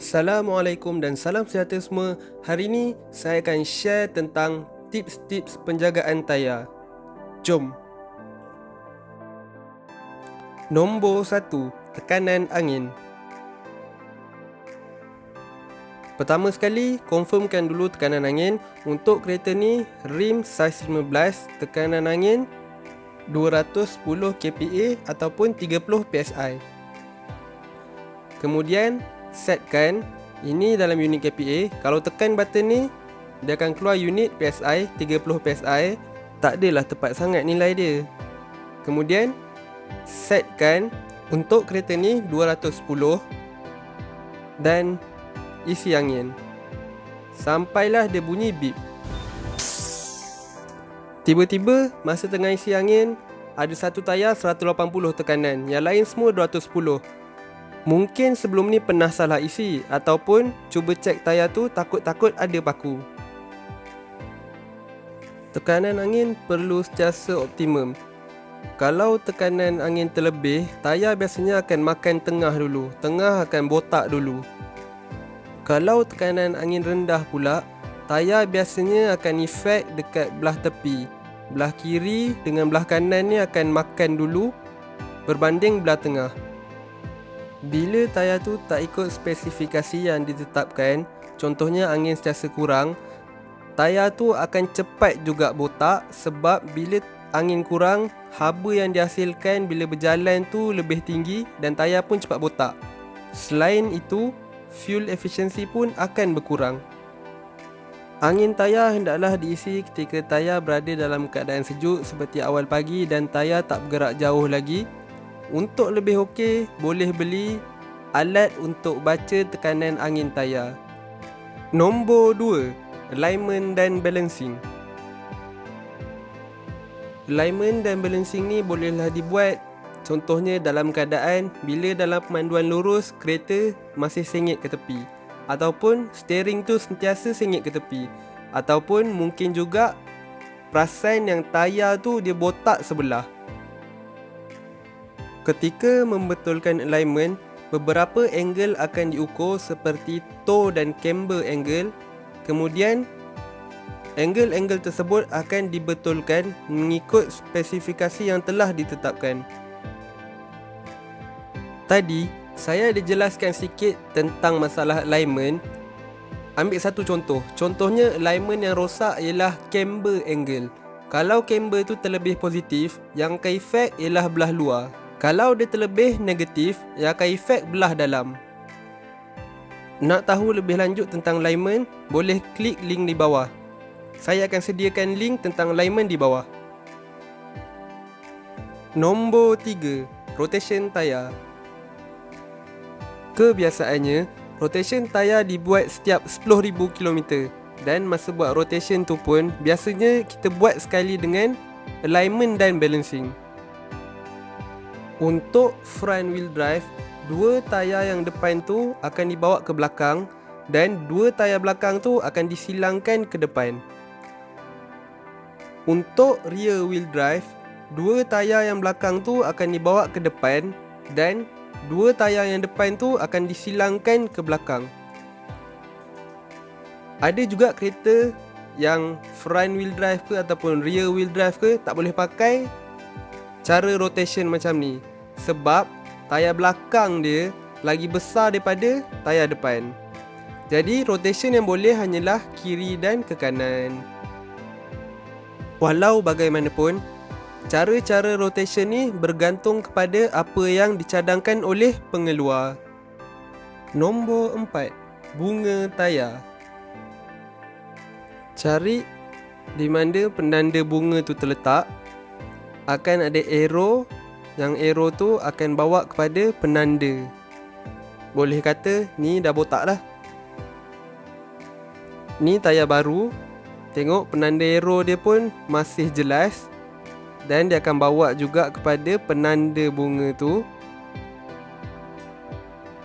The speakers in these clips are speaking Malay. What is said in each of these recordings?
Assalamualaikum dan salam sejahtera semua. Hari ini saya akan share tentang tips-tips penjagaan tayar. Jom. Nombor 1, tekanan angin. Pertama sekali, confirmkan dulu tekanan angin. Untuk kereta ni, rim saiz 15, tekanan angin 210 kPa ataupun 30 PSI. Kemudian, setkan ini dalam unit kPa. Kalau tekan button ni, dia akan keluar unit PSI 30 PSI. Tak adalah tepat sangat nilai dia. Kemudian setkan untuk kereta ni 210 dan isi angin sampailah dia bunyi beep. Tiba-tiba masa tengah isi angin, ada satu tayar 180 tekanan, yang lain semua 210. Mungkin sebelum ni pernah salah isi ataupun cuba cek tayar tu takut-takut ada paku. Tekanan angin perlu sentiasa optimum. Kalau tekanan angin terlebih, tayar biasanya akan makan tengah dulu. Tengah akan botak dulu. Kalau tekanan angin rendah pula, tayar biasanya akan efek dekat belah tepi. Belah kiri dengan belah kanan ni akan makan dulu berbanding belah tengah. Bila tayar tu tak ikut spesifikasi yang ditetapkan, contohnya angin sentiasa kurang, tayar tu akan cepat juga botak sebab bila angin kurang, haba yang dihasilkan bila berjalan tu lebih tinggi dan tayar pun cepat botak. Selain itu, fuel efficiency pun akan berkurang. Angin tayar hendaklah diisi ketika tayar berada dalam keadaan sejuk seperti awal pagi dan tayar tak bergerak jauh lagi. Untuk lebih okey, boleh beli alat untuk baca tekanan angin tayar. Nombor 2, alignment dan balancing. Alignment dan balancing ni bolehlah dibuat. Contohnya dalam keadaan bila dalam pemanduan lurus kereta masih sengit ke tepi, ataupun steering tu sentiasa sengit ke tepi, ataupun mungkin juga perasan yang tayar tu dia botak sebelah. Ketika membetulkan alignment, beberapa angle akan diukur seperti toe dan camber angle. Kemudian angle-angle tersebut akan dibetulkan mengikut spesifikasi yang telah ditetapkan. Tadi, saya ada jelaskan sikit tentang masalah alignment. Ambil satu contoh. Contohnya, alignment yang rosak ialah camber angle. Kalau camber tu terlebih positif, yang akan efek ialah belah luar. Kalau dia terlebih negatif, yang akan efek belah dalam. Nak tahu lebih lanjut tentang alignment, boleh klik link di bawah. Saya akan sediakan link tentang alignment di bawah. Nombor 3, rotation tayar. Kebiasaannya, rotation tayar dibuat setiap 10,000 km dan masa buat rotation tu pun biasanya kita buat sekali dengan alignment dan balancing. Untuk front wheel drive, dua tayar yang depan tu akan dibawa ke belakang dan dua tayar belakang tu akan disilangkan ke depan. Untuk rear wheel drive, dua tayar yang belakang tu akan dibawa ke depan dan dua tayar yang depan tu akan disilangkan ke belakang. Ada juga kereta yang front wheel drive ke ataupun rear wheel drive ke tak boleh pakai cara rotation macam ni sebab tayar belakang dia lagi besar daripada tayar depan. Jadi rotation yang boleh hanyalah kiri dan ke kanan. Walau bagaimanapun, cara-cara rotation ni bergantung kepada apa yang dicadangkan oleh pengeluar. Nombor 4, bunga tayar. Cari di mana penanda bunga tu terletak. Akan ada arrow, yang arrow tu akan bawa kepada penanda. Boleh kata ni dah botak dah. Ni tayar baru. Tengok penanda arrow dia pun masih jelas. Dan dia akan bawa juga kepada penanda bunga tu.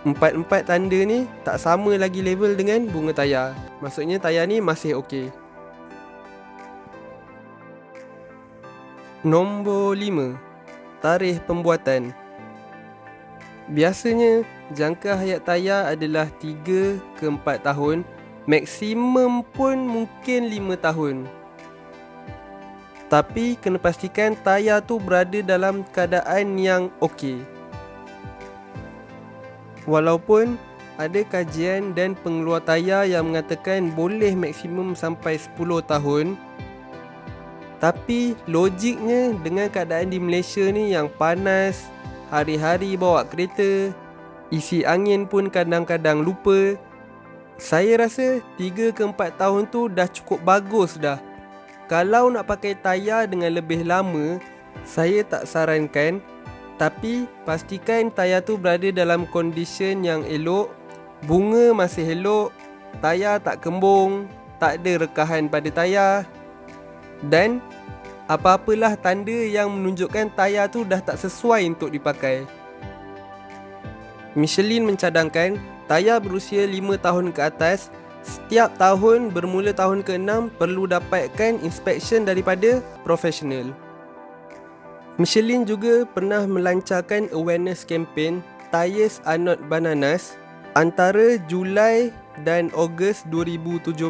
Empat-empat tanda ni tak sama lagi level dengan bunga tayar. Maksudnya tayar ni masih okey. Nombor 5, tarikh pembuatan. Biasanya jangka hayat tayar adalah 3 ke 4 tahun. Maksimum pun mungkin 5 tahun. Tapi kena pastikan tayar tu berada dalam keadaan yang okey. Walaupun ada kajian dan pengeluar tayar yang mengatakan boleh maksimum sampai 10 tahun, tapi logiknya dengan keadaan di Malaysia ni yang panas, hari-hari bawa kereta, isi angin pun kadang-kadang lupa, saya rasa 3 ke 4 tahun tu dah cukup bagus dah. Kalau nak pakai tayar dengan lebih lama, saya tak sarankan. Tapi pastikan tayar tu berada dalam kondisi yang elok, bunga masih elok, tayar tak kembung, tak ada rekahan pada tayar, dan apa-apalah tanda yang menunjukkan tayar tu dah tak sesuai untuk dipakai. Michelin mencadangkan tayar berusia 5 tahun ke atas setiap tahun bermula tahun ke-6 perlu dapatkan inspection daripada profesional. Michelin juga pernah melancarkan awareness campaign Tires are not bananas antara Julai dan Ogos 2017.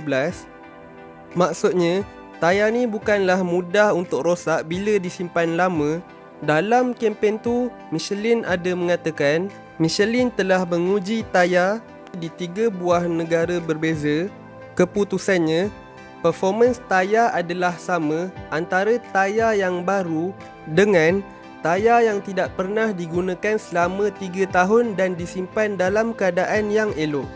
Maksudnya, tayar ni bukanlah mudah untuk rosak bila disimpan lama. Dalam kempen tu, Michelin ada mengatakan Michelin telah menguji tayar di 3 buah negara berbeza. Keputusannya, performance tayar adalah sama antara tayar yang baru dengan tayar yang tidak pernah digunakan selama 3 tahun dan disimpan dalam keadaan yang elok.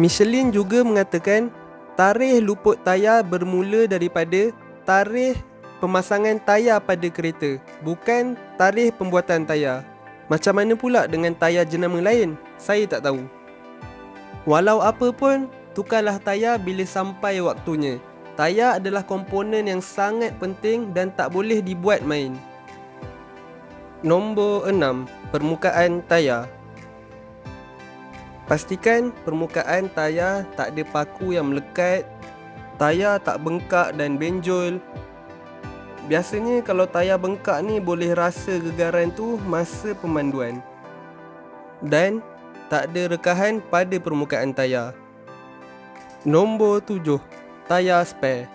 Michelin juga mengatakan tarikh luput tayar bermula daripada tarikh pemasangan tayar pada kereta, bukan tarikh pembuatan tayar. Macam mana pula dengan tayar jenama lain? Saya tak tahu. Walau apa pun, tukarlah tayar bila sampai waktunya. Tayar adalah komponen yang sangat penting dan tak boleh dibuat main. Nombor 6. Permukaan tayar. Pastikan permukaan tayar tak ada paku yang melekat, tayar tak bengkak dan benjol. Biasanya kalau tayar bengkak ni boleh rasa gegaran tu masa pemanduan. Dan tak ada rekahan pada permukaan tayar. Nombor 7. Tayar spare.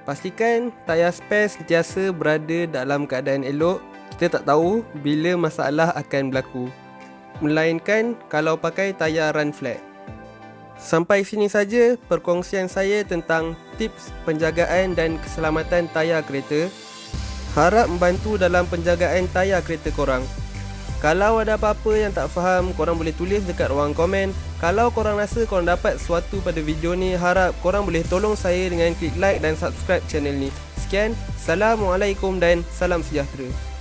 Pastikan tayar spare sentiasa berada dalam keadaan elok. Kita tak tahu bila masalah akan berlaku, melainkan kalau pakai tayar run flat. Sampai sini saja perkongsian saya tentang tips penjagaan dan keselamatan tayar kereta. Harap membantu dalam penjagaan tayar kereta korang. Kalau ada apa-apa yang tak faham, korang boleh tulis dekat ruang komen. Kalau korang rasa korang dapat sesuatu pada video ni, harap korang boleh tolong saya dengan klik like dan subscribe channel ni. Sekian, Assalamualaikum dan salam sejahtera.